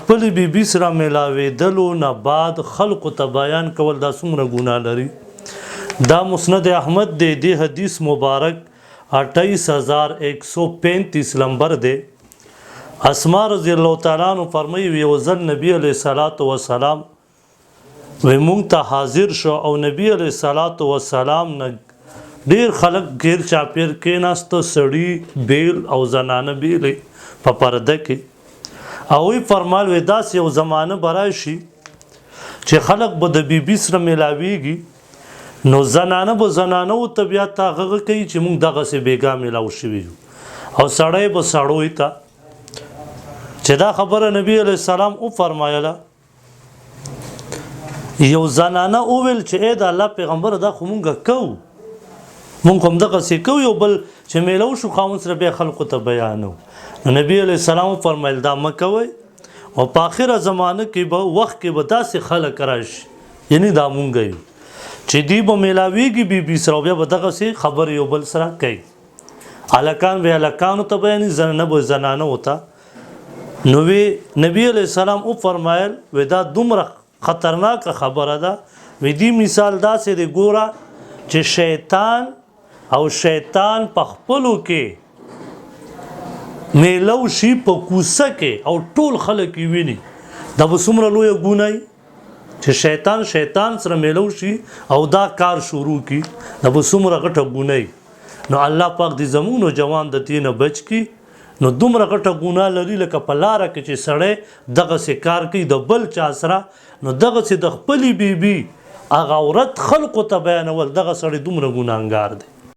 خپل بیبي سره میلاوېدلو نه بعد خلقو ته بیان کول دا څومره ګناه لري. دا مسند احمد دی. دی حدیث مبارک 28135 نمبر دی. اسما رضی الله تعالی عنہ فرمایي یو ځل نبی علیه الصلاۃ والسلام مونږ ته حاضر شو او نبی علیه الصلاۃ والسلام نه ډیر خلک غیر چاپیر کېناسته، سړي بیل او زنانه بیلې په پرده کې. او وی فرمال وې داسې یو زمانه به راشي چې خلک به د بیبي سره میلاویږي، نو زنانه به زنانه ته بیا هغه کوي چې موږ دغسې بېګا میلاو شوي یو، او سړی به سړوی ته. چې دا خبره نبی علیه السلام وفرمایله، یو زنانه وویل چې ای د الله پیغمبره دا خو مونږ کوو، مونږ هم دغسې کوو، یو بل چې میلو شو خاوند سره بیا خلکو ته بیانو. نو نبی علیه السلام وفرمایل دا مه کوئ، او په آخره زمانه کې به وخت کې به داسې خلک راشي، یعنی دا مونږ یو چې دوی به میلاویږي بیبي سره، او بیا به دغسې خبرې یو بل سره کوي. هلکان به هلکانو ته بیاني، زنانه به زنانو ته. نو وی نبی علیه السلام وفرمایل وی دا دومره خطرناکه خبره ده. وی دی مثال داسې دی ګوره چې شیطان او شیطان په خپلو کې میلو شي په کوڅه کې او ټول خلک یې ویني، دا به څومره لویه ګناه چې شیطان سره میلو شي او دا کار شروع کړي، دا به څومره غټه ګناه. نو الله پاک دې زموږ نوجوان د دې نه بچ کړي. نو دومره غټه ګناه لري لکه په لاره کې چې سړی دغسې کار کوي د بل چا سره، نو دغسې د خپلې بیبي هغه عورت خلقو ته بیانول، دغه سړی دومره ګناهګار دی.